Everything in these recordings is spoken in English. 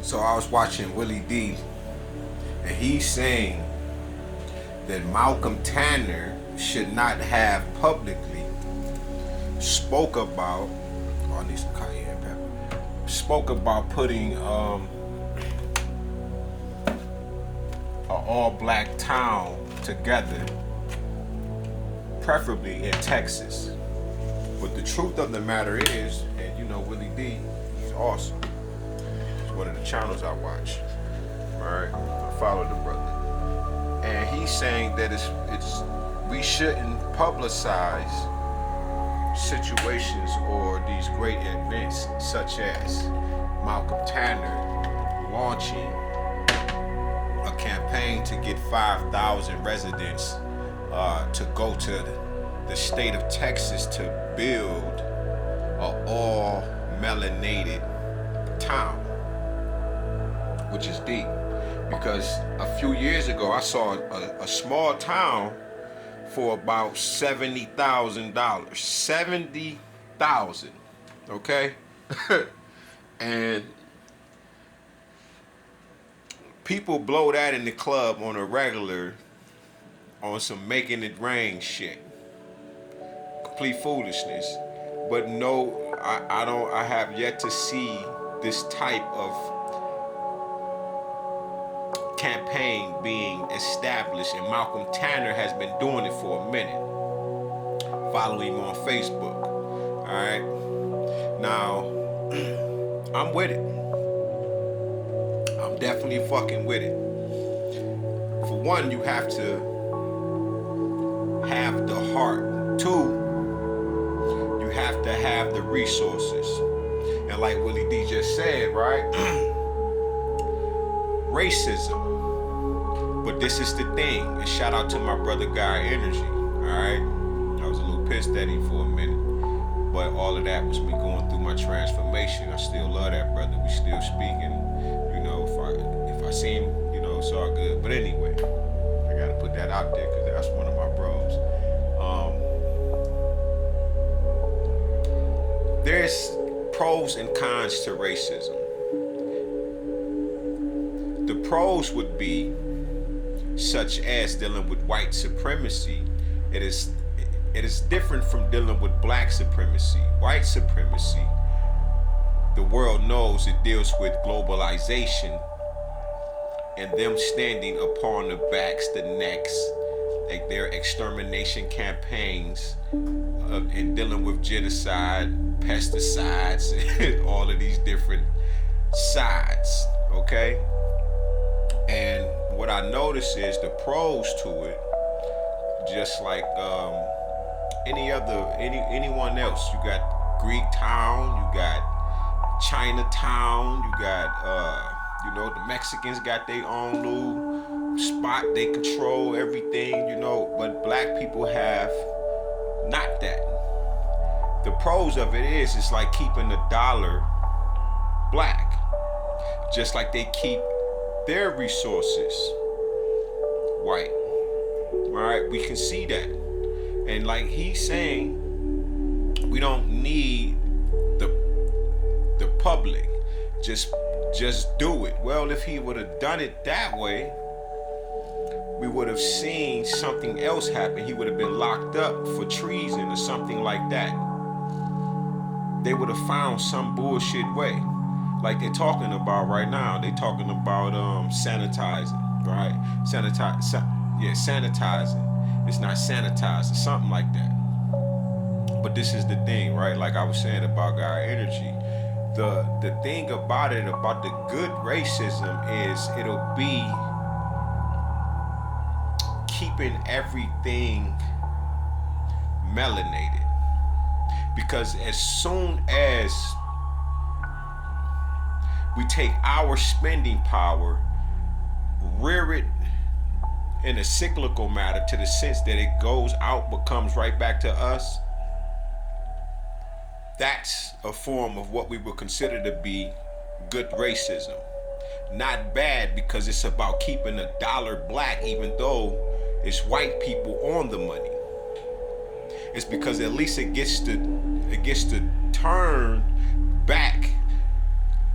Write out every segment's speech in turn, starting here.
So I was watching Willie D, and he's saying that Malcolm Tanner should not have publicly spoke about on these cayenne pepper, spoke about putting an all-black town together, preferably in Texas. But the truth of the matter is, and you know Willie D, he's awesome. It's one of the channels I watch. Alright, I follow the brother. And he's saying that it's we shouldn't publicize situations or these great events such as Malcolm Tanner launching a campaign to get 5,000 residents to go to the state of Texas to build an all melanated town, which is deep. Because a few years ago I saw a small town for about $70,000. 70,000, okay? And people blow that in the club on a regular on some making it rain shit. Complete foolishness. But no, I have yet to see this type of campaign being established, and Malcolm Tanner has been doing it for a minute. Follow him on Facebook. Alright? Now, I'm with it. I'm definitely fucking with it. For one, you have to have the heart. Two, you have to have the resources. And like Willie D just said, right? Racism. But this is the thing, and shout out to my brother Guy Energy, alright? I was a little pissed at him for a minute, but all of that was me going through my transformation. I still love that brother. We still speaking. You know, if I see him, you know, it's all good. But anyway, I gotta put that out there because that's one of my bros. There's pros and cons to racism. The pros would be such as dealing with white supremacy. It is different from dealing with black supremacy. White supremacy, the world knows it deals with globalization and them standing upon the backs, the necks, like their extermination campaigns and dealing with genocide, pesticides, and all of these different sides, okay? And what I notice is the pros to it, just like anyone else. You got Greek town, you got Chinatown, you got the Mexicans got their own little spot. They control everything, but black people have not that. The pros of it is it's like keeping the dollar black, just like they keep their resources white. All right, we can see that. And like he's saying, we don't need the public. Just do it. Well, if he would have done it that way, we would have seen something else happen. He would have been locked up for treason or something like that. They would have found some bullshit way. Like they're talking about right now. They're talking about sanitizing, right? Sanitizing. It's not sanitized, it's something like that. But this is the thing, right? Like I was saying about Guy Energy. The thing about it, about the good racism, is it'll be keeping everything melanated. Because as soon as we take our spending power, rear it in a cyclical matter to the sense that it goes out but comes right back to us, that's a form of what we would consider to be good racism. Not bad, because it's about keeping the dollar black even though it's white people on the money. It's because at least it gets to turn back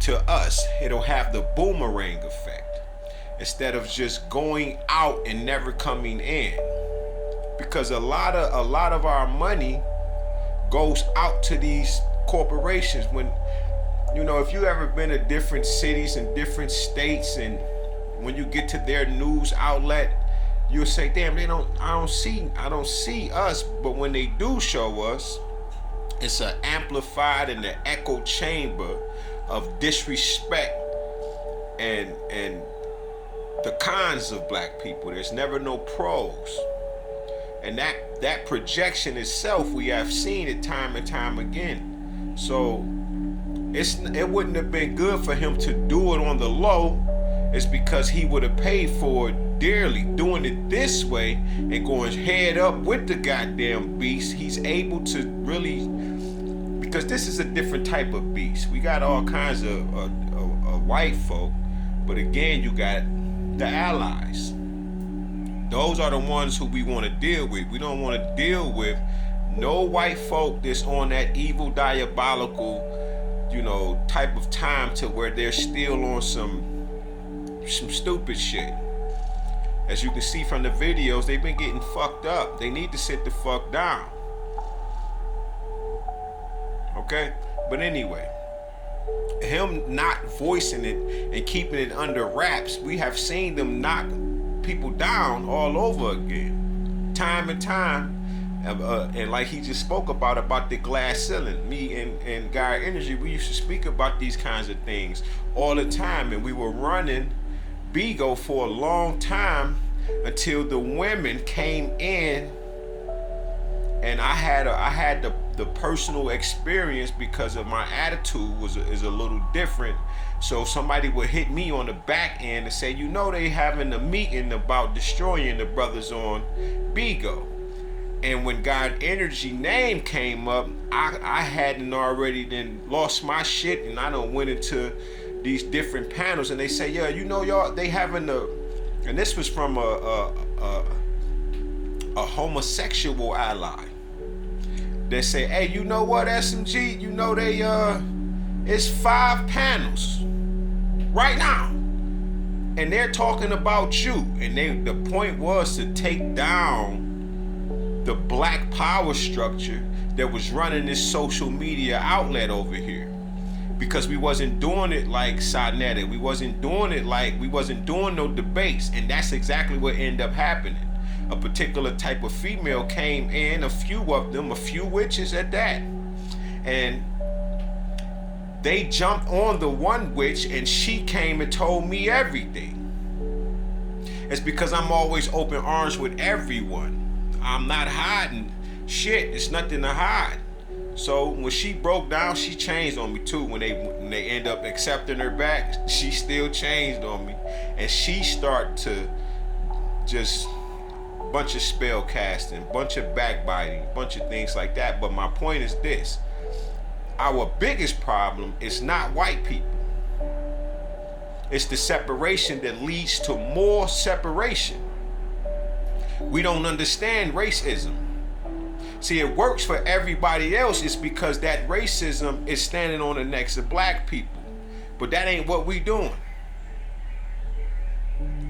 to us, it'll have the boomerang effect instead of just going out and never coming in. Because a lot of our money goes out to these corporations. When if you ever been to different cities and different states, and when you get to their news outlet, you'll say, damn, I don't see us. But when they do show us, it's an amplified and an echo chamber of disrespect and the cons of black people. There's never no pros. And that projection itself, we have seen it time and time again. So it wouldn't have been good for him to do it on the low. It's because he would have paid for it dearly. Doing it this way and going head up with the goddamn beast, he's able to really, because this is a different type of beast. We got all kinds of white folk, but again, you got the allies. Those are the ones who we want to deal with. We don't want to deal with no white folk that's on that evil, diabolical, type of time to where they're still on some stupid shit. As you can see from the videos, they've been getting fucked up. They need to sit the fuck down. Okay? But anyway, him not voicing it and keeping it under wraps, we have seen them knock people down all over again, time and time. And like he just spoke about the glass ceiling. Me and Gaia Energy, we used to speak about these kinds of things all the time, and we were running Bigo for a long time until the women came in, and I had the personal experience because of my attitude is a little different. So somebody would hit me on the back end and say, they having a meeting about destroying the brothers on Bigo. And when God Energy name came up, I hadn't already then lost my shit, and I done went into these different panels, and they say, yeah, y'all, they having and this was from a homosexual ally. They say, hey, you know what, SMG, it's 5 panels right now, and they're talking about you, and the point was to take down the black power structure that was running this social media outlet over here. Because we wasn't doing it like Sonetta. We wasn't doing no debates. And that's exactly what ended up happening. A particular type of female came in, a few of them, a few witches at that. And they jumped on the one witch, and she came and told me everything. It's because I'm always open arms with everyone. I'm not hiding shit. It's nothing to hide. So when she broke down, she changed on me too. When they end up accepting her back, she still changed on me, and she started to just bunch of spell casting, bunch of backbiting, bunch of things like that. But my point is this: our biggest problem is not white people. It's the separation that leads to more separation. We don't understand racism. See, it works for everybody else. It's because that racism is standing on the necks of black people. But that ain't what we doing.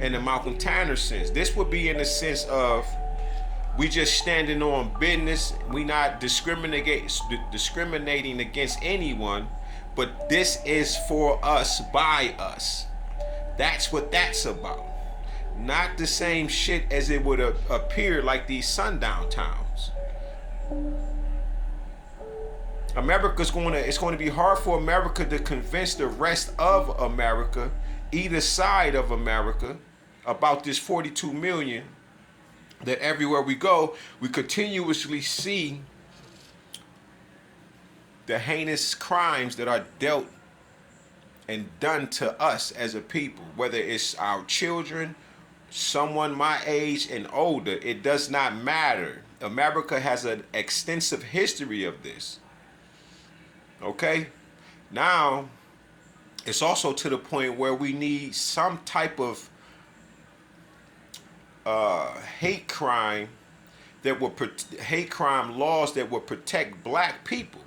In the Malcolm Tanner sense, this would be in the sense of we just standing on business. We not discriminating against anyone, but this is for us, by us. That's what that's about. Not the same shit as it would appear like these sundown towns. It's going to be hard for America to convince the rest of America, either side of America, about this 42 million, that everywhere we go, we continuously see the heinous crimes that are dealt and done to us as a people, whether it's our children, someone my age and older. It does not matter. America has an extensive history of this. Okay? Now, it's also to the point where we need some type of hate crime laws that will protect black people.